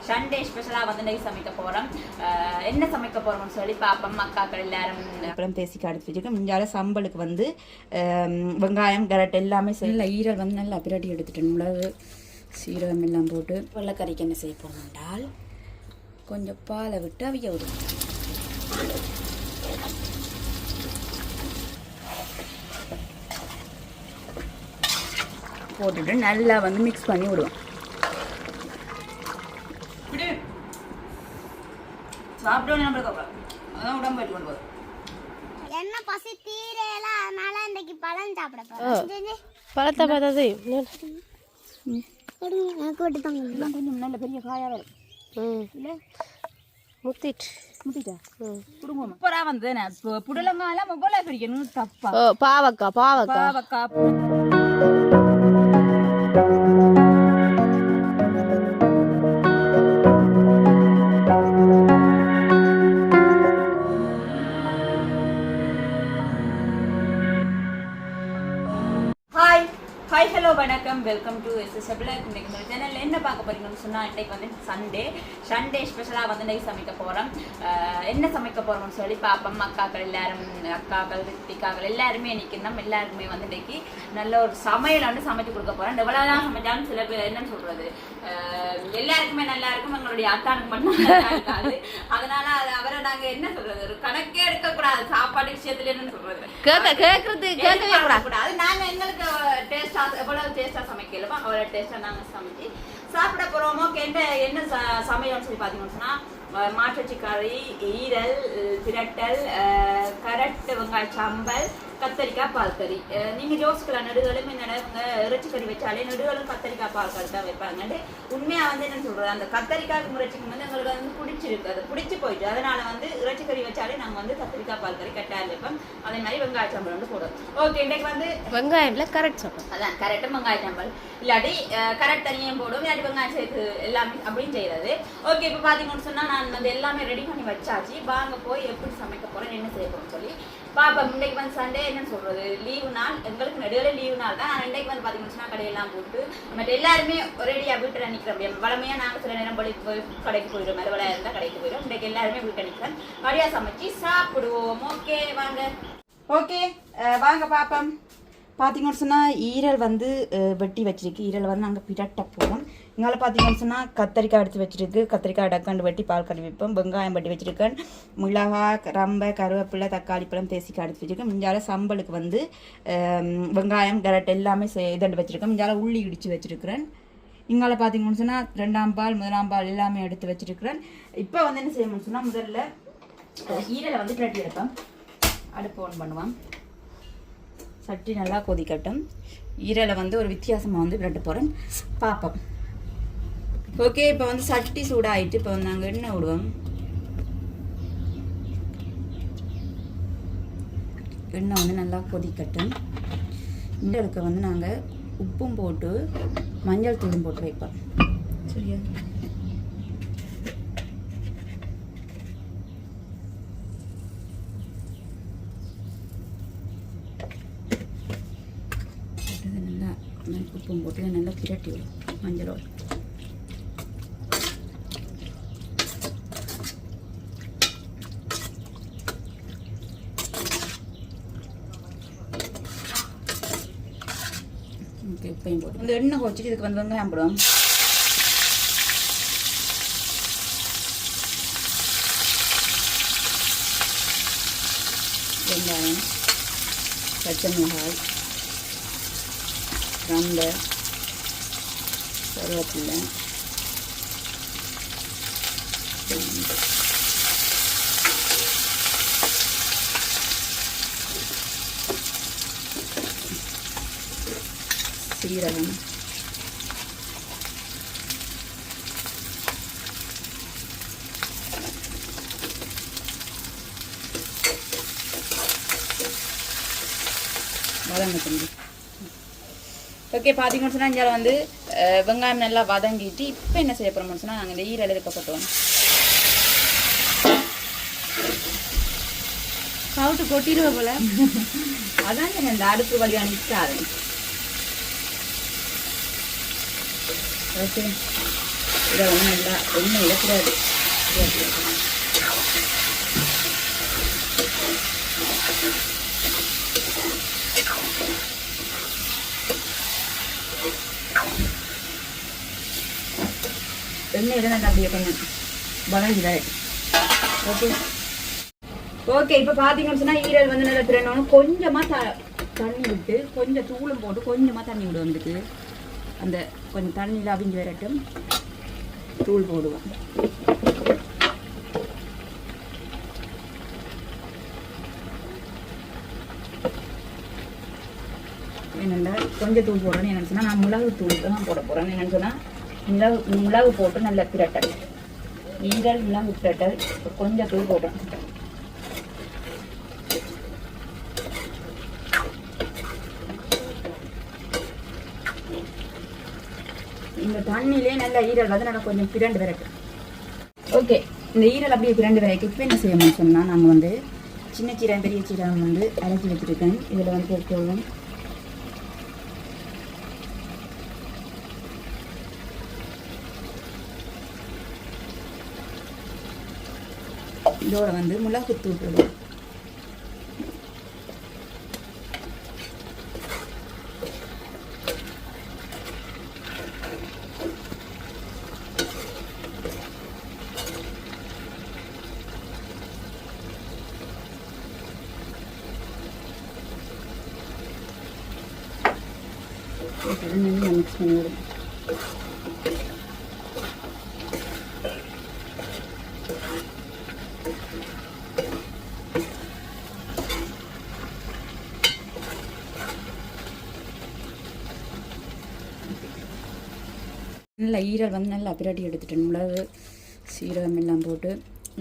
Sunday ஸ்பெஷலாக வந்து இன்றைக்கி சமைக்க போகிறோம். என்ன சமைக்க போகிறோம்னு சொல்லி பாப்போம். அக்காக்கள் எல்லாரும் அப்புறம் பேசி காடுத்து வச்சுருக்கோம். இஞ்சால சம்பளுக்கு வந்து வெங்காயம் கேரட் எல்லாமே செய்யல. ஈரல் வந்து நல்லா பிரட்டி எடுத்துட்டேன். மிளகு சீரகம் எல்லாம் போட்டு வெள்ளைக்கறிக்கு என்ன செய்ய போகிறோம் என்றால் கொஞ்சம் பாலை விட்டு அவிய விடும். போட்டுட்டு நல்லா வந்து மிக்ஸ் பண்ணி விடுவோம். சாப்பிட்டோன்னு நம்மளுக்கு அதான் உடம்பு போயிட்டு கொண்டு போகுது. என்ன பசி தீரல, அதனால இன்னைக்கு பழம் சாப்பிட போறேன். பழத்தை பார்த்தது கொஞ்சம் நல்ல பெரிய காயா வரும். இல்லை முத்திட்டா குடும்பம் சூப்பராக வந்து புடலங்காயெல்லாம் மொபைல பிரிக்கணும். தப்பா பாவக்காய் ஹாய் ஹலோ வணக்கம், வெல்கம் டு எஸ்எஸ்எப்ல. இன்னைக்கு நம்ம சேனலில் என்ன பார்க்க போறீங்கன்னு சொன்னால், இன்றைக்கு வந்து சண்டே ஸ்பெஷலாக வந்து இன்றைக்கி சமைக்க போகிறோம். என்ன சமைக்க போகிறோம்னு சொல்லி பாப்போம். அக்காக்கள் ரித்திகாக்கள் எல்லாருமே நிற்கணும். எல்லாருக்குமே வந்து இன்றைக்கி நல்ல ஒரு சமையலை வந்து சமைச்சு கொடுக்க போகிறோம். எவ்வளோதான் சமைச்சாலும் சில பேர் என்னன்னு சொல்கிறது, எல்லாருக்குமே நல்லா இருக்கும், எங்களுடைய அத்தானுக்கு மட்டும் நல்லா இருக்காது. அதனால அவரை நாங்கள் என்ன சொல்கிறது, ஒரு கணக்கே எடுக்கக்கூடாது. சாப்பாடு விஷயத்துல என்னன்னு சொல்கிறது, கேட்கவே கூடாது. நாங்கள் எங்களுக்கு டேஸ்டா எவ்வளவு டேஸ்டா சமைக்கலமோ அவ்வளோ டேஸ்டா நாங்கள் சமைச்சு சாப்பிட போறோமோ. என்ன சமையல்னு சொல்லி பார்த்தீங்கன்னு சொன்னா, மாட்டுச்சி கறி, ஈரல் திரட்டல், கரட் வெங்காய சம்பல், கத்தரிக்காய் பால் கறி. நீங்க யோசிக்கலாம், நெடுகளும் இறைச்சி கறி வச்சாலே நெடுகளும் கத்தரிக்காய் பால் கறி தான் வைப்பாங்க. உண்மையா வந்து என்ன சொல்றது, அந்த கத்தரிக்காய் முறைச்சிக்கு வந்து எங்களுக்கு வந்து பிடிச்சிருக்கு, அது பிடிச்சி போயிட்டு அதனால வந்து இறைச்சி கறி வச்சாலே நாங்கள் வந்து கத்தரிக்காய் பால் கறி கட்டாயம் வைப்போம். அதே மாதிரி வெங்காய சம்பல் வந்து போடுவோம். ஓகே, இன்றைக்கு வந்து வெங்காயம்ல கரெக்ட் சம்பல், அதான் கரெக்டும் வெங்காய சம்பல், இல்லாட்டி கரெக்ட் தனியும் போடுவோம், இல்லாட்டி வெங்காயம் சேர்த்து எல்லாமே அப்படின்னு செய்யறது. ஓகே, இப்போ பார்த்தீங்கன்னு சொன்னா நான் வந்து எல்லாமே ரெடி பண்ணி வச்சாச்சு. வாங்க போய் எப்படி சமைக்க போறேன், என்ன செய்ய போறோம்னு சொல்லி பாப்பா. இன்றைக்கு வந்து சண்டே என்னன்னு சொல்றது, லீவு நாள், எங்களுக்கு நடுவில் லீவு நாள் தான். ஆனால் இன்றைக்கு வந்து பார்த்தீங்கன்னா கடையெல்லாம் போட்டு மற்ற எல்லாருமே ரெடியாக வீட்டில் நிற்கிற முடியும். வளமையாக நாங்கள் சில நேரம் போய் கடைக்கு போயிடுவோம், மறுவலையாக இருந்தால் கடைக்கு போயிடும். இன்றைக்கு எல்லாருமே வீட்டை நிற்கிறோம், வழியாக சமைச்சு சாப்பிடுவோம். ஓகே வாங்க. ஓகே வாங்க பாப்போம். பார்த்தீங்கன்னு சொன்னால் ஈரல் வந்து வெட்டி வச்சிருக்கு. ஈரல் வந்து நாங்கள் பிரட்ட போகிறோம். இங்கால பார்த்தீங்கன்னு சொன்னால் கத்தரிக்காய் எடுத்து வச்சிருக்கு. கத்திரிக்காய் டக்காண்டு வெட்டி பால் கறி வைப்போம். வெங்காயம் வெட்டி வச்சிருக்கேன். மிளகாய், ரம்பை, கருவேப்பிலை, தக்காளி பழம் தேசிக்காய் எடுத்து வச்சிருக்கேன். இஞ்சால சம்பளுக்கு வந்து வெங்காயம் கேரட் எல்லாமே இதண்டு வச்சிருக்கேன். இஞ்சால உள்ளி இடித்து வச்சிருக்கிறேன். இங்கால பார்த்தீங்கன்னு சொன்னால் 2ஆம் பால் 1ஆம் பால் எல்லாமே எடுத்து வச்சிருக்கிறேன். இப்போ வந்து என்ன செய்யணும்னு சொன்னால், முதல்ல ஈரலை வந்து பிரட்டி எடுப்பேன். அடுப்பு ஆன் பண்ணுவேன். சட்டி நல்லா கொதிக்கட்டும். ஈரலை வந்து ஒரு வித்தியாசமாக வந்து பிரட்ட போகிறேன், பார்ப்போம். ஓகே, இப்போ வந்து சட்டி சூடாகிட்டு இப்போ வந்து நாங்கள் எண்ணெய் விடுவோம். எண்ணெய் வந்து நல்லா கொதிக்கட்டும். ஈரலுக்கு வந்து நாங்கள் உப்பும் போட்டு மஞ்சள் தூளும் போட்டு வைப்போம். சரியா? உப்பும் போட்டு நல்லா பிரட்டி விடும் மஞ்சளோடு. ஓகே, உப்பையும் போட்டு இந்த எண்ணெய் வச்சுட்டு இதுக்கு வந்து வெங்காயம் போடுவோம். வெங்காயம், பச்சை மிளகாய், ரம்பை, கருவேப்பிலை, சீரகம், வதங்கி. ஓகே, பார்த்தீங்கன்னு சொன்னால் இங்கே வந்து வெங்காயம் நல்லா வதங்கிட்டு இப்போ என்ன செய்ய போகிறோம்னு சொன்னால், நாங்கள் இந்த ஈரல் இருக்கப்பட்டோம் சவுட்டு கொட்டிடுவோம் போல. அதான் இந்த அடுப்பு வழியாக நிற்காது. ஓகே, இதை வந்து நல்லா எண்ணெயில் கூடாது. எண்ணெயில் நல்லா அப்படியே கொஞ்சம் வதங்கிதான். Okay okay. இப்போ பார்த்தீங்கன்னு சொன்னால் ஈரல் வந்து நல்லா திரண்டோன்னு கொஞ்சமாக தண்ணி விட்டு கொஞ்சம் தூளும் போட்டு கொஞ்சமாக தண்ணி விடுவோம். இதுக்கு அந்த கொஞ்சம் தண்ணியில் அவிஞ்சு வரட்டும். தூள் போடுவோம். என்னென்னா கொஞ்சம் தூள் போடுறேன்னு என்னென்னு சொன்னால் நான் மிளகு தூள் தான் போட போகிறேன். என்னென்னு சொன்னால் மிளகு போட்டு நல்லா பிரட்டல். ஈரல் மிளகு பிரட்டல் கொஞ்சம் தூள் போடுறேன். இந்த தண்ணியிலே நல்லா ஈரல் வந்து நல்லா கொஞ்சம் பிரண்டு வரைக்கும். ஓகே, இந்த ஈரல் அப்படியே பிரண்டு வரைக்கும் இப்போ என்ன செய்யணும்னு சொன்னால் நாங்கள் வந்து சின்ன சீரகம் பெரிய சீரகம் வந்து அரைச்சி வச்சுருக்கேன். இதில் வந்து போட்டுக்கொள்வோம். இதோட வந்து மிளகுத்தூள் போடுவோம். நல்லா மிக்ஸ் பண்ணி விடுவோம். நல்லா ஈரல் வந்து நல்லா பிரட்டி எடுத்துட்டேன். மிளகு சீரகம் எல்லாம் போட்டு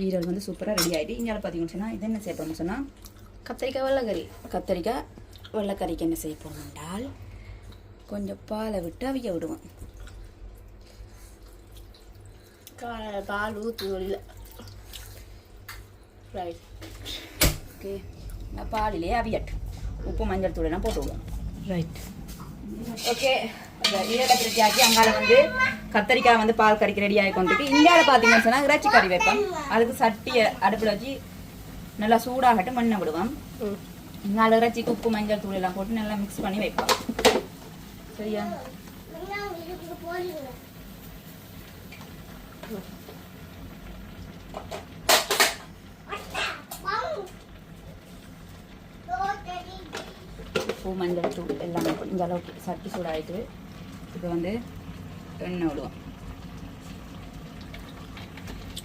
ஈரல் வந்து சூப்பராக ரெடி ஆகிட்டு இங்கே பார்த்தீங்கன்னு சொன்னால் இது என்ன செய்யப்போம்னு சொன்னால் கத்திரிக்காய் வெள்ளைக்கறி. கத்திரிக்காய் வெள்ளைக்கறிக்கு என்ன செய்ய போகணும் என்றால் கொஞ்சம் பாலை விட்டு அவிய விடுவோம். பால் ஊற்றி இல்லை. ரைட். ஓகே, நான் பாலிலே அவியட்டு உப்பு மஞ்சள் தூளெல்லாம் போட்டு விடுவோம். ரைட். ஓகே, ஈரலை பிரிச்சி ஆக்கி அங்கால வந்து கத்திரிக்காய் வந்து பால் கறிக்கு ரெடி ஆகி கொண்டுட்டு இங்கால பார்த்தீங்கன்னு சொன்னால் இறைச்சி கறி வைப்போம். அதுக்கு சட்டியை அடுப்பில் வச்சு நல்லா சூடாகட்டும் மண்ணை விடுவோம். இங்கால இறைச்சிக்கு உப்பு மஞ்சள் தூள் எல்லாம் போட்டு நல்லா மிக்ஸ் பண்ணி வைப்போம். சரியா? உப்பு மஞ்சள் தூள் எல்லாமே இந்த அளவுக்கு சட்டி சூடாகிட்டு இப்போ வந்து எண்ணெய் விடுவோம்.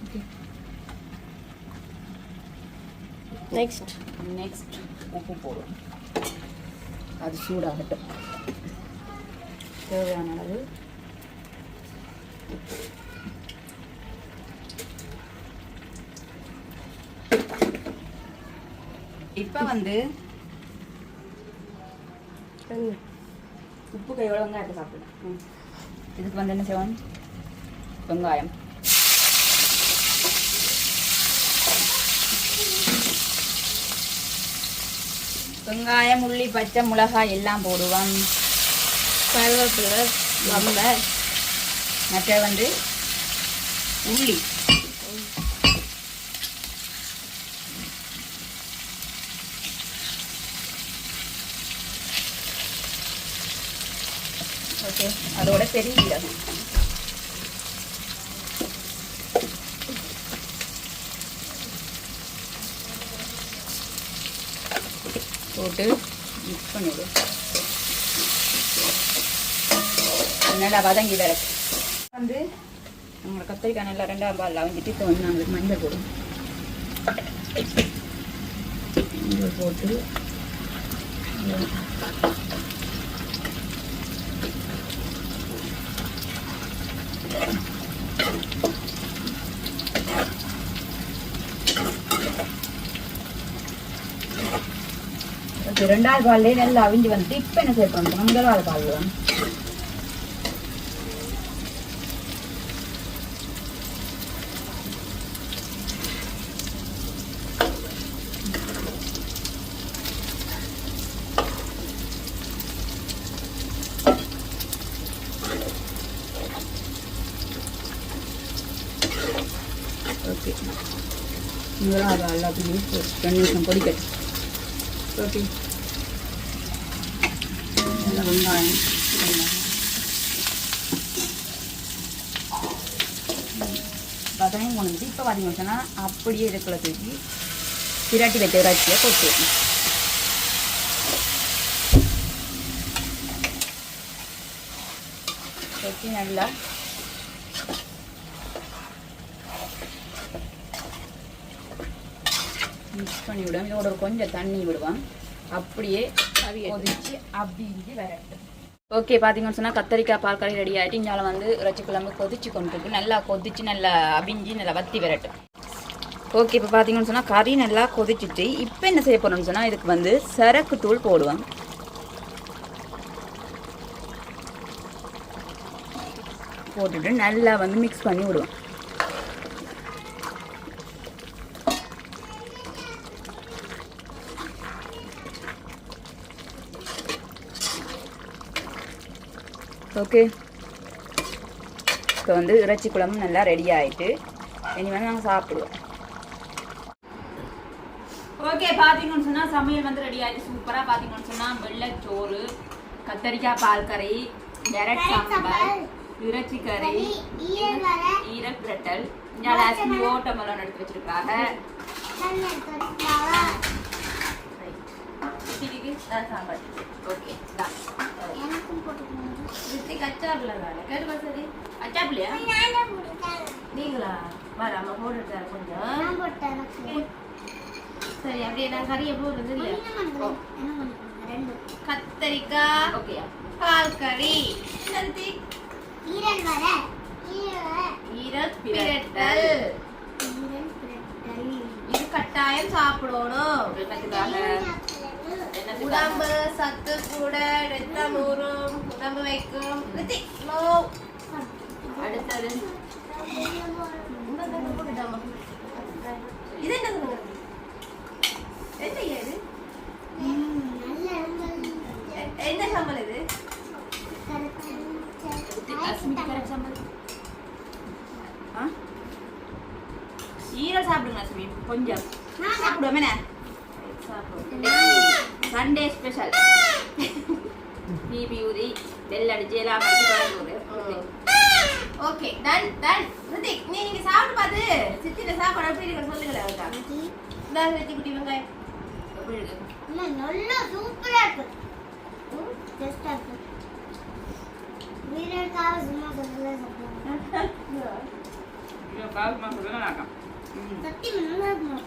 ஓகே, நெக்ஸ்ட் உப்பு போடுவோம். அது சூடாகட்டும். தேவையான அளவு இப்போ வந்து உப்பு கையோட வெங்காயத்தை சாப்பிடலாம். இதுக்கு வந்து என்ன செய்வோம், வெங்காயம் வெங்காயம் உள்ளி பச்சை மிளகாய் எல்லாம் போடுவோம். கருவேப்பிலை நம்ம மற்ற வந்து உள்ளி ஓகே, அதோட பெரிய ஜீரகம் போட்டு மிக்ஸ் பண்ணிவிடும். நல்லா வதங்கி வர வந்து நம்மளோட கத்திரிக்காய் நல்லா 2ஆம் பால் அவிஞ்சிட்டு இப்போ வந்து நாங்களுக்கு மஞ்சள் போடும். மஞ்சள் போட்டு ஓகே, 2ஆம் பால்லே நல்லா அவிஞ்சு வந்துட்டு இப்போ என்ன சேர்ப்போம், முதலாவது பால் தான். ஓகே முதலாக எல்லாத்தையும் 2 நிமிஷம் பொடிக்கட்டும். ஓகே நல்லா வெங்காயம் வதயம் கொண்டு இப்போ பார்த்தீங்கன்னா அப்படியே இருக்கிற தூக்கி திராட்டி வச்ச இறைச்சியை கொட்டு. கொட்டி நல்லா மிக்ஸ் பண்ணி விடுவோம். இதோட ஒரு கொஞ்சம் தண்ணி விடுவோம். அப்படியே கொதிச்சு அபிஞ்சு வரட்டும். ஓகே பார்த்தீங்கன்னு சொன்னால் கத்தரிக்காய் பால் கறி ரெடி ஆகிட்டு இங்கால வந்து இறைச்சி குழம்பு கொதிச்சு கொண்டு இருக்கு. நல்லா கொதிச்சு நல்லா அபிஞ்சு நல்லா வத்தி வரட்டும். ஓகே இப்போ பார்த்தீங்கன்னு சொன்னால் கறி நல்லா கொதிச்சுட்டு இப்போ என்ன செய்ய போகிறோம்னு சொன்னால் இதுக்கு வந்து சரக்கு தூள் போடுவோம். போட்டுட்டு நல்லா வந்து மிக்ஸ் பண்ணி விடுவோம். ஓகே இப்போ வந்து இறைச்சி குழம்பு நல்லா ரெடி ஆகிட்டு இனி வந்து நாங்கள் சாப்பிடுவோம். ஓகே பார்த்தீங்கன்னு சொன்னால் சமையல் வந்து ரெடி ஆகிட்டு சூப்பராக. பார்த்தீங்கன்னு சொன்னால் வெள்ளைச்சோறு, கத்தரிக்காய் பால் கறி, கேரட் சாம்பார், இறைச்சி கறி, ஈரல் பிரட்டல், இங்கே லாஸ்ட் ஓட்டமெல்லாம் எடுத்து வச்சிருக்காங்க. சாம்பார் ஓகே அச்சாப்பிலையா நீங்களா வராம போட்டுட்டாரு கொஞ்சம். சரி அப்படியே நான் கறியை போடுறது இல்லையா? கத்தரிக்காய் ஓகேயா பால் கறி, ஈரல் பிரட்டல், இது கட்டாயம் சாப்பிடணும். உடம்பு சத்து கூட ரத்தம் ஊறும், உடம்பு வைக்கும். அடுத்தது இது என்ன சம்பளம் இது? ஈரல் சாப்பிடுங்க லட்சுமி கொஞ்சம் சாப்பிடுவோம். என்ன சண்டே ஸ்பெஷல் பிபி ஊதி வெள்ள அடிச்சு எல்லாம் ஓகே டன் டன். ரித்திக் நீங்க சாப்பிட்டு பார்த்து சித்திர சாப்பாடு எப்படி இருக்கு சொல்லுங்களேன். இந்த வெட்டி குட்டி வெங்காயம் எப்படி இருக்கு? நல்லா சூப்பரா இருக்கு. டேஸ்டா இருக்கு. வீரர் காவ சும்மா சொல்லல சாப்பிடுங்க. இது காவ சும்மா சொல்லல நாக்கம். சத்தி நல்லா இருக்கு.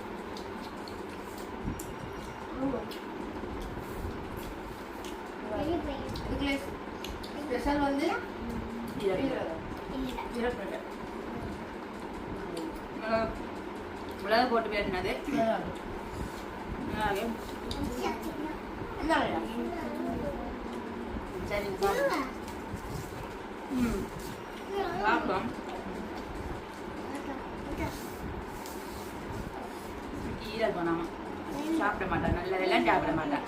ஸ்பெஷல் வந்து மிளகு போட்டு பேசினது சரி சாப்பிட்டோம். ஈரல் பண்ணாம சாப்பிட மாட்டேன். நல்லதெல்லாம் சாப்பிட மாட்டேன்.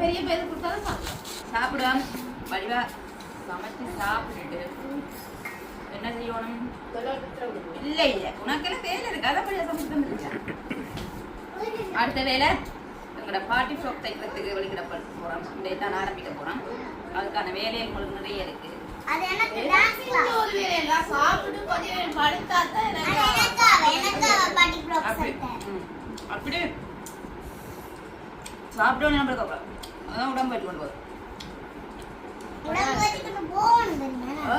பெரிய பேர் கொடுத்தாலும் சாப்பிடுவாங்க வடிவா சமைச்சு சாப்பிட்டுட்டு என்ன செய்யணும்? இல்லை இல்லை உனக்கெல்லாம் வேலை இருக்கு. அதை படியா சமைச்சு தந்துருக்கேன். அடுத்த வேலை எங்களோட பார்ட்டி ஷாப் தைக்கிறதுக்கு வெளிக்கிட போகிறோம். இந்த தான் ஆரம்பிக்க போகிறோம். அதுக்கான வேலை உங்களுக்கு நிறைய இருக்கு. அது எனக்கு டான்ஸ் கிளாஸ் ஒரு வேலையா சாப்பிட்டு கொஞ்சம் படுத்தா தான் எனக்கு பாட்டி ப்ரொஃபசர் அப்படி சாப்பிட்டோன்னு நம்மளுக்கு அப்புறம் அதான் உடம்பு வச்சு கொண்டு போகுது. உடம்பு வச்சுக்கிட்டு போகணும் தெரியுமா?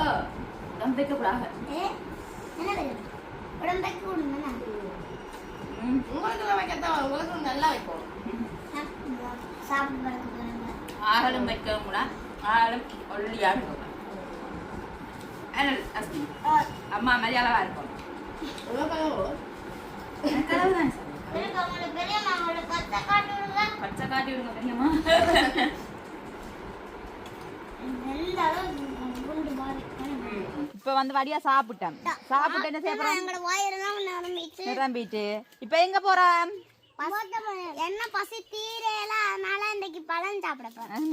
உடம்பு வைக்கக்கூடாது. என்ன தெரியும் உடம்பு வைக்க கூடாதுன்னா உங்களுக்கு வைக்கத்தான் உங்களுக்கு நல்லா வைப்போம். சாப்பிட்டு படுக்க ஆகலும் வைக்கவும் கூட ஆகலும் ஒல்லியாக இருக்கும். அம்மா மாதிரி அளவா இருக்கும். எனக்கு அவங்களோட பெரிய மாவோட பச்சை காட்டு விடுங்க. பச்சை காட்டி விடுங்க பெரியம்மா. எந்த அளவு குண்டு மாதிரி இப்ப வந்து வடியா சாப்பிட்டேன். சாப்பிட்டு என்ன செய்ய போறோம்? எங்களோட வயிறெல்லாம் நிரம்பிச்சு நிரம்பிட்டு இப்ப எங்க போறோம்? என்ன பசி தீரல அதனால இன்னைக்கு பழம் சாப்பிட போறேன்.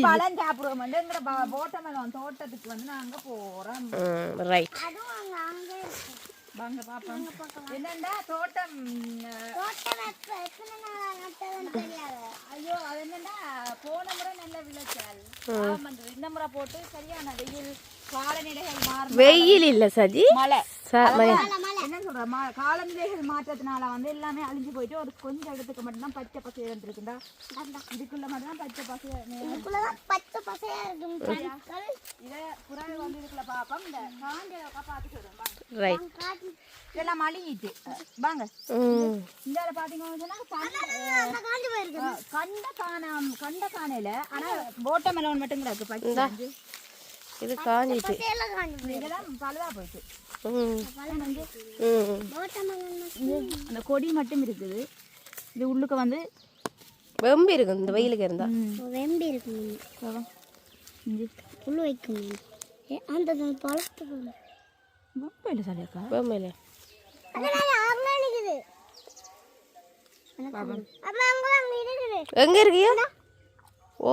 பழம் சாப்பிடுவோம். தோட்டத்துக்கு வந்து நாங்க போறோம். ரைட். அதுவும் வாங்க பாப்போம். என்னண்டா தோட்டம் எத்தனை நாளா நட்டதுன்னு தெரியாது. ஐயோ அது என்னண்டா போன முறை நல்ல விளைச்சல் வந்தது. இந்த முறை போட்டு சரியான வெயில் காலநிலைகள் மாறும். வெயில் இல்ல சஜி, மழை மழை. என்ன சொல்ற காலநிலைகள் மாற்றத்தினால வந்து எல்லாமே அழிஞ்சு போயிட்டு ஒரு கொஞ்சம் இடத்துக்கு மட்டும்தான் பச்சை பசையா இருந்திருக்குண்டா. இதுக்குள்ள மட்டும்தான் பச்சை பசையா இதுக்குள்ளதான் பச்சை பசையா இருக்கும். இத புறாவை வந்து இதுக்குள்ள பாப்போம். இந்த காண்டில பார்த்து சொல்றோம். ரைட். இதெல்லாம் மழிங்கிட்டு வாங்க. இந்த பாத்தீங்கன்னா காஞ்சி போயிருக்கு. கண்ட காணையில ஆனா போட்ட மெலவன் மட்டும் கிடக்கு பச்சை. இது காஞ்சிட்டு எல்லாம் காஞ்சி போயிருக்கு. இதெல்லாம் பழுதா போயிட்டு. அந்த கொடி மட்டும் இருக்குது. இது உள்ளுக்கு வந்து வெம்பி இருக்கு இந்த வெயிலுக்கு இருந்தா. வெம்பி இருக்கு. புல் வைக்கும். அந்த பழத்துக்கு வெப்பையில சரியாக்கா வெம்பையில எங்க இருக்கியோ? ஓ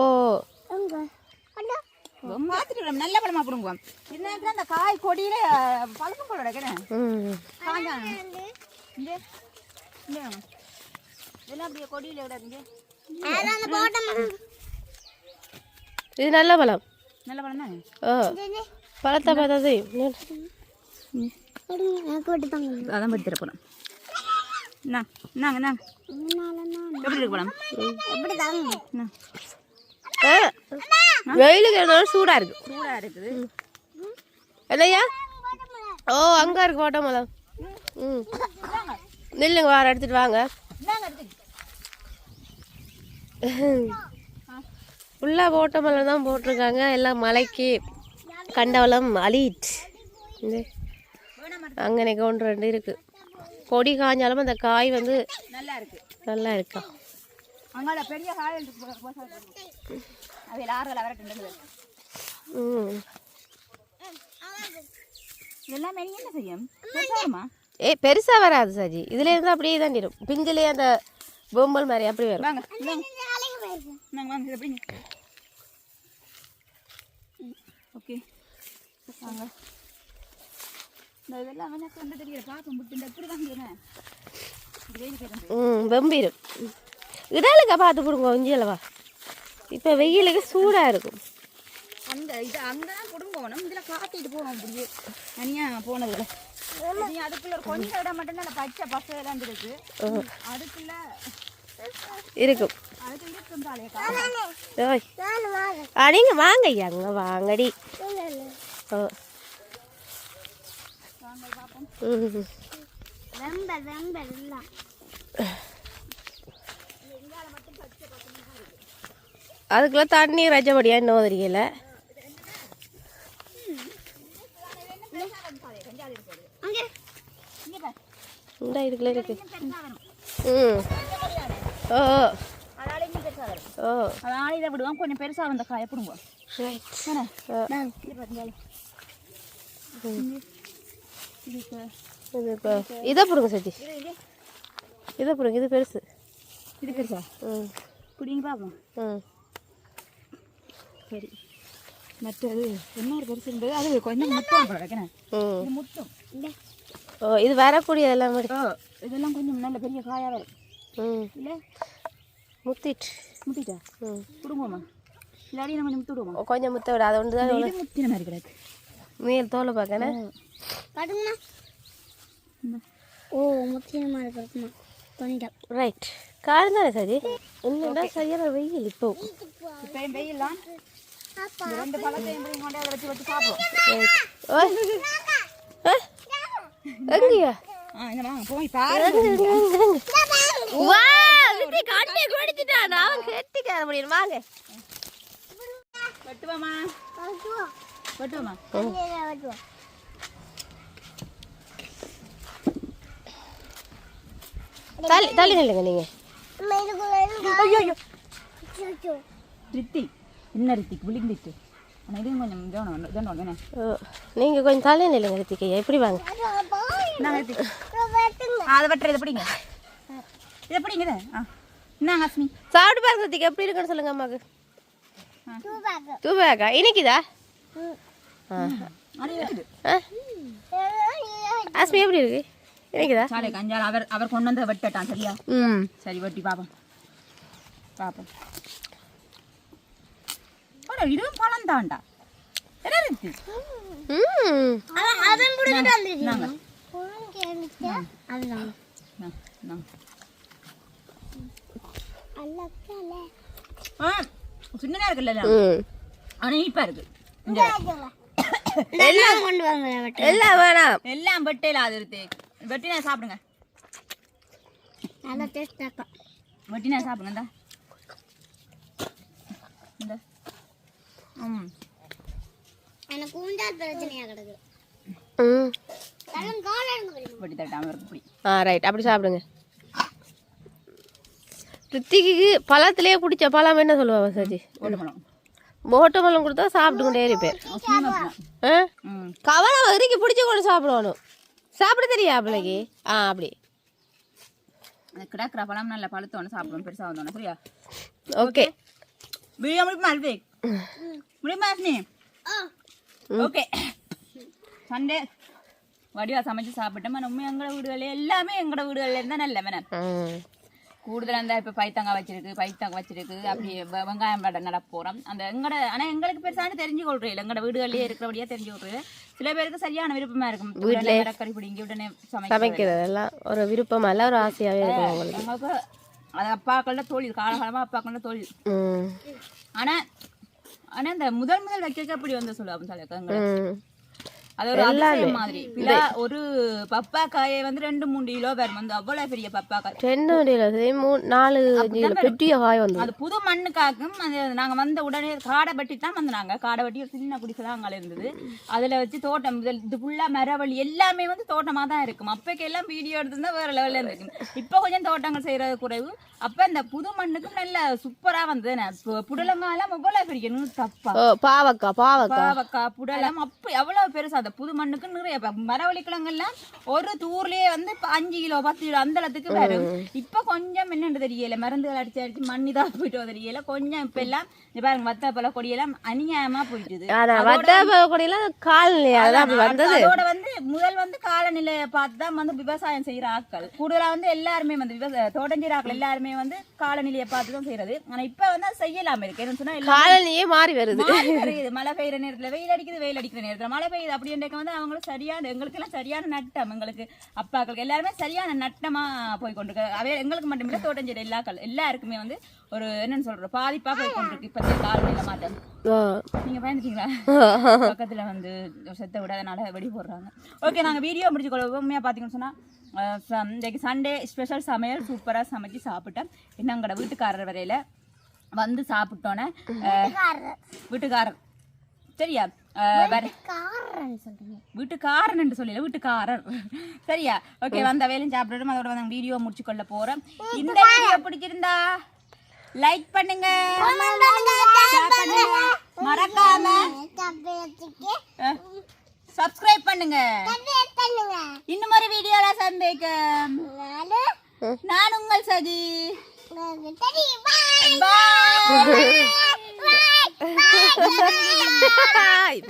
பார்த்துட்டு நல்ல பழமா பிடுங்குவோம். இந்த அந்த காய் கொடியில பழக்கம் போல கிடக்கிறேன். இதெல்லாம் அப்படியே கொடியில கிடக்குங்க. இது நல்ல பழம். நல்ல பழம் தான். ஓ பழத்தை பார்த்தா தெரியும். அதான் படுத்துற பழம். நாங்க எப்படி இருக்கு பழம்? வெயிலுக்கு இருந்தாலும் சூடா இருக்கு. சூடா இருக்குது. இல்லையா? ஓ அங்க இருக்கு போட்ட மலம். நில்லுங்க வார எடுத்துட்டு வாங்க. ஃபுல்லா போட்ட மலம் தான் போட்டிருக்காங்க. எல்லாம் மலைக்கு கண்டவளம் அழிட். அங்கனே ஒன்று ரெண்டு இருக்கு. கொடி காஞ்சாலும் அந்த காய் வந்து நல்லா இருக்கா. அங்கால பெரிய காய் அதில் ஆறுதல் வரட்டு. எல்லாமே என்ன செய்யும்? பெருசா வராது சஜி. இதுல இருந்து அப்படியே தான் இருக்கும். பிஞ்சிலே அந்த பொம்பல் மாதிரி அப்படி வரும். வாங்க வாங்க எப்படிங்க. ஓகே வாங்க. இதெல்லாம் எனக்கு வந்து தெரியல. பார்க்க முடியும் எப்படி வாங்கிடுறேன். வெம்பிடும். இடலுக்கா பார்த்து போடுங்க கொஞ்சம். இப்போ வெயிலுக்கு சூடா இருக்கும். அங்கதான் கொடுங்கணும். இதுல காட்டிட்டு போவோம். அப்படியே தனியா போனதுல அதுக்குள்ள கொஞ்சம் இடம் மட்டும் தான் பச்சை பசையெல்லாம் இருக்கு. அதுக்குள்ள இருக்கும். அதுக்கு இருக்கும் நீங்க வாங்க ஐயா, அங்க வாங்கடி. அதுக்குள்ள தண்ணி ரஜபடியா இன்னும் தெரியல. இந்த இதுக்குள்ள இருக்கு. ஓ ஓ அதனால இதை விடுவோம். கொஞ்சம் பெருசா வந்த காய பிடுங்குவோம். இதை பிடுங்க சஜி. இதை பிடுங்க. இது பெருசு. இது பெருசா? பிடிங்க பார்ப்போம். சரி. மற்றது இன்னொரு பெருசு இருந்தது. அது கொஞ்சம் முட்டம் கிடக்கிறேன். இது முட்டும். ஓ இது வரக்கூடிய எல்லாம் இதெல்லாம் கொஞ்சம் நல்ல பெரிய காயாக வரும். இல்லை முத்திட்டா பிடுங்குவோமா? இல்லாடி நம்ம கொஞ்சம் முத்து விடுவோம். கொஞ்சம் முத்த விட. அது ஒன்று தான் முத்தின மாதிரி கிடக்கு. மேல் தோலை பார்க்கணே. ஓ முத்தின மாதிரி கிடக்குமா? பண்ணிட்டேன். ரைட். காரம் தானே சரி. இல்லைன்னா சரியான வெயில். இப்போ வெயில்லாம் ரெண்டு பழத்தையும் கொண்டே வச்சு வச்சு சாப்பிடுவோம். எங்கயா போய் பாரு. வெட்டுவாமா? வெட்டுவாமா? தள்ளி நில்லுங்க நீங்க. ரித்தி என்ன ரித்திக்கு விழுந்துட்டு. ஆனால் இதுவும் கொஞ்சம் இதோட வேணே. நீங்கள் கொஞ்சம் தள்ளி நில்லுங்க ரித்திக்கையா. எப்படி வாங்க. அதை வெட்டுற இதை பிடிங்க. இதை பிடிங்க. இதை என்ன அஸ்மி சாப்பிட்டு பாருங்க ரித்திக்கு. எப்படி இருக்குன்னு சொல்லுங்க அம்மாக்கு. தூபாக்கா இனிக்குதா? ஆஸ்மி எப்படி இருக்கு எனக்குதா சாலை கஞ்சால் அவர் கொண்டு வந்து வெட்டட்டான் சரியா ம் சரி வெட்டி பாப்போம் இதுவும் பழம் தான்டா என்ன இருக்கு ம் அவன் புடிச்சிட்டு வந்துருக்கீங்க நாங்க போன் கேமிச்சா அதுதான் அல்லக்கல சின்னதா இருக்குல்ல ம் ஆனா இனிப்பா இருக்கு எல்லாம் கொண்டு வாங்க எல்லாம் வேணாம் எல்லாம் வெட்டையில அது இருக்கு வெட்டினா சாப்பிடுங்க நல்லா டேஸ்ட் ஆகும் வெட்டினா சாப்பிடுங்க இந்த எனக்கு ஊஞ்சால் பிரச்சனையா கிடக்கு ம் தரம் காலங்க தெரியுமா வெட்டி தட்டாம இருக்கு இப்படி ரைட் அப்படி சாப்பிடுங்க ரித்திக்கு பழத்திலேயே பிடிச்ச பழம் என்ன சொல்லுவாங்க சஜி ஓட்டப்பழம் மோட்டை பழம் கொடுத்தா சாப்பிட்டுக்கிட்டே இருப்பேன் கவலை வரைக்கும் பிடிச்ச கொண்டு சாப்பிடணும் சாப்பிட தெரியா பிள்ளைக்கு அப்படி அந்த கிடக்கிற பழம் நல்ல பழுத்தோன்னு சாப்பிடுவோம் பெருசாக வந்தோன்னு சரியா ஓகே வீடியோ முடியுமா அல்வி முடியுமா அஸ்மி ஓகே சண்டே வடிவா சமைச்சு சாப்பிட்டோம் நம்ம எங்களோட வீடுகளில் எல்லாமே எங்களோட வீடுகளில் இருந்தால் நல்ல வேணாம் கூடுதலாக இருந்தால் இப்போ பைத்தங்காய் வச்சிருக்கு அப்படி வெங்காயம் வடை நட போகிறோம் அந்த ஆனால் எங்களுக்கு பெருசான தெரிஞ்சு கொள்றீங்க எங்களோட வீடுகளிலேயே இருக்கிறபடியாக தெரிஞ்சு கொள்றீங்க சில பேருக்கு சரியான விருப்பமாக இருக்கும் வீட்டில் கறி பிடிங்கி உடனே சமைக்கிறது எல்லாம் ஒரு விருப்பம் எல்லாம் ஒரு ஆசையாகவே இருக்கும் உங்களுக்கு எங்களுக்கு அது அப்பாக்கள தொழில் காலகாலமாக அப்பாக்கள தொழில் ஆனால் இந்த முதல் வைக்க அப்படி வந்து சொல்லுவாங்க சொல்லுங்க அது ஒரு அதிசயம் மாதிரி ஒரு பப்பாக்காயை வந்து 2-3 கிலோ வரும் வந்து அவ்வளவு பெரிய பப்பாக்காய் 4 பெட்டிய காய் வந்து அது புது மண்ணுக்காக்கும் அது நாங்க வந்த உடனே காடை வெட்டி தான் வந்தாங்க காடை வெட்டி ஒரு சின்ன குடிசை அங்கே இருந்தது அதுல வச்சு தோட்டம் இது ஃபுல்லா மரவள்ளி எல்லாமே வந்து தோட்டமா தான் இருக்கும் அப்பக்கு எல்லாம் வீடியோ எடுத்துருந்தா வேற லெவல்ல இருக்கும் இப்போ கொஞ்சம் தோட்டங்கள் செய்யறது குறைவு அப்ப இந்த புது மண்ணுக்கு நல்ல சூப்பரா வந்தது புடலங்காயெல்லாம் எவ்வளவு பெரிய தப்பா பாவக்காய் புடலம் அப்ப எவ்வளவு பெருசா அந்த புது மண்ணுக்கு நிறைய மரவள்ளி கிழங்கெல்லாம் ஒரு தூர்லயே வந்து 5 கிலோ 10 கிலோ அந்த இடத்துக்கு வரும் இப்ப கொஞ்சம் என்னன்னு தெரியல மருந்துகள் அடிச்சு மண்ணிதான் போயிட்டு தெரியல கொஞ்சம் இப்ப எல்லாம் பாருங்க வத்தப்பழ கொடியெல்லாம் அநியாயமா போயிட்டுது அதோட வந்து முதல் வந்து காலநிலையை பார்த்துதான் வந்து விவசாயம் செய்யற ஆட்கள் கூடுதலா வந்து எல்லாருமே வந்து தோட்டம் செய்யற ஆட்கள் எல்லாருமே வந்து காலநிலையை பார்த்துதான் செய்யறது ஆனா இப்ப வந்து அது செய்யலாம இருக்கு என்ன சொன்னா காலநிலையே மாறி வருது மழை பெய்யற நேரத்துல வெயில் அடிக்கிற நேரத்துல மழை பெய்யுது அப்படின்ற வந்து அவங்களுக்கு சரியான எங்களுக்கு எல்லாம் சரியான நட்டம் எங்களுக்கு அப்பாக்களுக்கு எல்லாருமே சரியான நட்டமா போய் கொண்டிருக்கு எங்களுக்கு மட்டும் இல்ல தோட்டம் செய்யற எல்லாருக்குமே வந்து ஒரு என்னன்னு சொல்ற பாதிப்பா போய் கொண்டிருக்கு இப்ப காலநிலை மாற்றம் நீங்க பயந்துட்டீங்களா பக்கத்துல வந்து செத்த விடாதனால வெடி போடுறாங்க ஓகே நாங்க வீடியோ முடிச்சு கொள்வோம் உண்மையா பாத்தீங்கன்னு சொன்னா இன்றைக்கு சண்டே ஸ்பெஷல் சமையல் சூப்பரா சமைச்சு சாப்பிட்டேன் இன்னும் எங்களோட வீட்டுக்காரர் வரையில வந்து சாப்பிட்டோன்னே வீட்டுக்காரர் சரியா வீட்டுக்காரன் என்று சொல்லல வீட்டுக்காரர் சரியா ஓகே வந்த வேலையும் சாப்பிடணும் அதோட வந்து வீடியோ முடிச்சு கொள்ள போறோம் இந்த வீடியோ பிடிச்சிருந்தா லைக் பண்ணுங்க மறக்காம சப்ஸ்கிரைப் பண்ணுங்க இன்னும் ஒரு வீடியோல சந்திக்க நான் உங்கள் சதி பாய்